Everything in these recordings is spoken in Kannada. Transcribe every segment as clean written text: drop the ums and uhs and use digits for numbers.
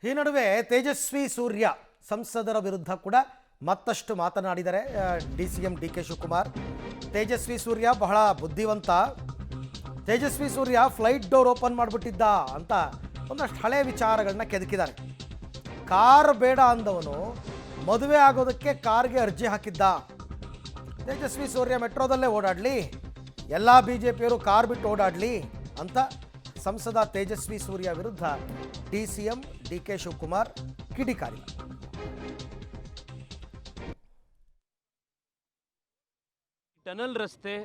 ಈ ನಡುವೆ ತೇಜಸ್ವಿ ಸೂರ್ಯ ಸಂಸದರ ವಿರುದ್ಧ ಕೂಡ ಮತ್ತಷ್ಟು ಮಾತನಾಡಿದ್ದಾರೆ ಡಿಸಿಎಂ ಡಿಕೆ ಶಿವಕುಮಾರ್. ತೇಜಸ್ವಿ ಸೂರ್ಯ ಬಹಳ ಬುದ್ಧಿವಂತ, Tejasvi Surya flight door open ಮಾಡಿಬಿಟ್ಟಿದ್ದ ಅಂತ ಒಂದಷ್ಟು ಹಳೆ ವಿಚಾರಗಳನ್ನ ಕೆದಕಿದ್ದಾರೆ. ಕಾರ್ ಬೇಡ ಅಂದವನು ಮದುವೆ ಆಗೋದಕ್ಕೆ ಕಾರ್ಗೆ ಅರ್ಜಿ ಹಾಕಿದ್ದ. ತೇಜಸ್ವಿ ಸೂರ್ಯ ಮೆಟ್ರೋದಲ್ಲೇ ಓಡಾಡಲಿ, ಎಲ್ಲ ಬಿಜೆಪಿಯವರು ಕಾರ್ ಬಿಟ್ಟು ಓಡಾಡಲಿ ಅಂತ ಸಂಸದ ತೇಜಸ್ವಿ ಸೂರ್ಯ ವಿರುದ್ಧ ಡಿಸಿಎಂ ಡಿಕೆ ಶಿವಕುಮಾರ್ ಕಿಡಿಕಾರಿ. ಟನಲ್ ರಸ್ತೆ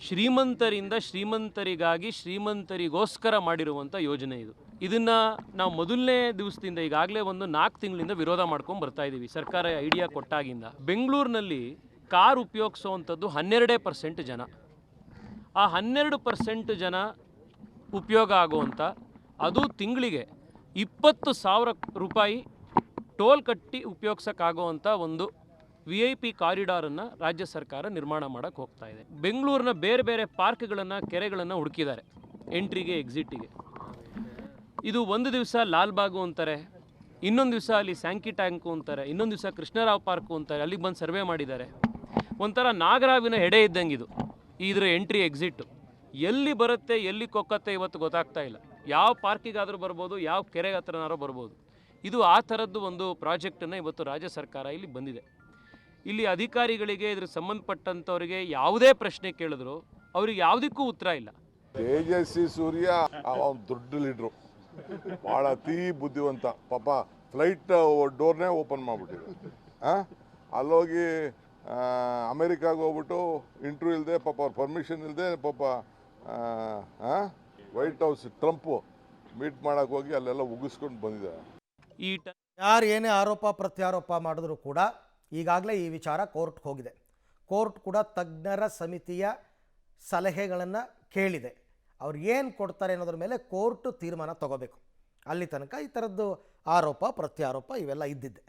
ಶ್ರೀಮಂತರಿಂದ ಶ್ರೀಮಂತರಿಗಾಗಿ ಶ್ರೀಮಂತರಿಗೋಸ್ಕರ ಮಾಡಿರುವಂಥ ಯೋಜನೆ ಇದು. ಇದನ್ನು ನಾವು ಮೊದಲನೇ ದಿವಸದಿಂದ ಈಗಾಗಲೇ ಒಂದು 4 ತಿಂಗಳಿಂದ ವಿರೋಧ ಮಾಡ್ಕೊಂಡು ಬರ್ತಾ ಇದ್ದೀವಿ. ಸರ್ಕಾರ ಐಡಿಯಾ ಕೊಟ್ಟಾಗಿಂದ ಬೆಂಗಳೂರಿನಲ್ಲಿ ಕಾರ್ ಉಪಯೋಗಿಸುವಂಥದ್ದು 12% ಜನ. ಆ 12% ಜನ ಉಪಯೋಗ ಆಗುವಂಥ, ಅದು ತಿಂಗಳಿಗೆ 20,000 ರೂಪಾಯಿ ಟೋಲ್ ಕಟ್ಟಿ ಉಪಯೋಗಿಸೋಕ್ಕಾಗುವಂಥ ಒಂದು VIP ಕಾರಿಡಾರನ್ನು ರಾಜ್ಯ ಸರ್ಕಾರ ನಿರ್ಮಾಣ ಮಾಡೋಕ್ಕೆ ಹೋಗ್ತಾ ಇದೆ. ಬೆಂಗಳೂರಿನ ಬೇರೆ ಬೇರೆ ಪಾರ್ಕ್ಗಳನ್ನು, ಕೆರೆಗಳನ್ನು ಹುಡುಕಿದ್ದಾರೆ ಎಂಟ್ರಿಗೆ ಎಕ್ಸಿಟಿಗೆ. ಇದು ಒಂದು ದಿವಸ ಲಾಲ್ಬಾಗು ಅಂತಾರೆ, ಇನ್ನೊಂದು ದಿವಸ ಅಲ್ಲಿ ಸ್ಯಾಂಕಿ ಟ್ಯಾಂಕು ಅಂತಾರೆ, ಇನ್ನೊಂದು ದಿವಸ ಕೃಷ್ಣರಾವ್ ಪಾರ್ಕು ಅಂತಾರೆ. ಅಲ್ಲಿಗೆ ಬಂದು ಸರ್ವೆ ಮಾಡಿದ್ದಾರೆ. ಒಂಥರ ನಾಗರಾವಿನ ಹೆಡೆ ಇದ್ದಂಗೆ ಇದು ಇದರ ಎಂಟ್ರಿ ಎಕ್ಸಿಟ್. ಎಲ್ಲಿ ಬರುತ್ತೆ ಎಲ್ಲಿ ಕೊಕ್ಕತ್ತೆ ಇವತ್ತು ಗೊತ್ತಾಗ್ತಾ ಇಲ್ಲ. ಯಾವ ಪಾರ್ಕಿಗಾದರೂ ಬರ್ಬೋದು, ಯಾವ ಕೆರೆಗೆ ಹತ್ರನಾರೋ ಬರ್ಬೋದು. ಇದು ಆ ಥರದ್ದು ಒಂದು ಪ್ರಾಜೆಕ್ಟನ್ನು ಇವತ್ತು ರಾಜ್ಯ ಸರ್ಕಾರ ಇಲ್ಲಿ ಬಂದಿದೆ. ಇಲ್ಲಿ ಅಧಿಕಾರಿಗಳಿಗೆ ಇದ್ರ ಸಂಬಂಧಪಟ್ಟಂಥವ್ರಿಗೆ ಯಾವುದೇ ಪ್ರಶ್ನೆ ಕೇಳಿದ್ರು ಅವ್ರಿಗೆ ಯಾವುದಕ್ಕೂ ಉತ್ತರ ಇಲ್ಲ. ತೇಜಸ್ವಿ ಸೂರ್ಯ ದೊಡ್ಡ ಲೀಡ್ರು, ಭಾಳ ಅತೀ ಬುದ್ಧಿವಂತ. ಪಾಪ ಫ್ಲೈಟ್ ಡೋರ್ನೇ ಓಪನ್ ಮಾಡಿಬಿಟ್ಟಿದ್ರು. ಅಲ್ಲೋಗಿ ಅಮೇರಿಕಾಗೆ ಹೋಗ್ಬಿಟ್ಟು ಇಂಟರ್ವ್ಯೂ ಇಲ್ಲದೆ, ಪಾಪ ಅವ್ರ ಪರ್ಮಿಷನ್ ಇಲ್ಲದೆ, ಪಾಪ ವೈಟ್ ಹೌಸ್ ಟ್ರಂಪು ಮೀಟ್ ಮಾಡೋಕೆ ಹೋಗಿ ಅಲ್ಲೆಲ್ಲ ಉಗಿಸ್ಕೊಂಡು ಬಂದಿದ್ದಾರೆ. ಯಾರು ಏನೇ ಆರೋಪ ಪ್ರತ್ಯಾರೋಪ ಮಾಡಿದ್ರು ಕೂಡ ಈಗಾಗಲೇ ಈ ವಿಚಾರ ಕೋರ್ಟ್ಗೆ ಹೋಗಿದೆ. ಕೋರ್ಟ್ ಕೂಡ ತಜ್ಞರ ಸಮಿತಿಯ ಸಲಹೆಗಳನ್ನು ಕೇಳಿದೆ. ಅವ್ರು ಏನು ಕೊಡ್ತಾರೆ ಅನ್ನೋದ್ರ ಮೇಲೆ ಕೋರ್ಟ್ ತೀರ್ಮಾನ ತಗೋಬೇಕು. ಅಲ್ಲಿ ತನಕ ಈ ಥರದ್ದು ಆರೋಪ ಪ್ರತ್ಯಾರೋಪ ಇವೆಲ್ಲ ಇದ್ದಿದ್ದೆ.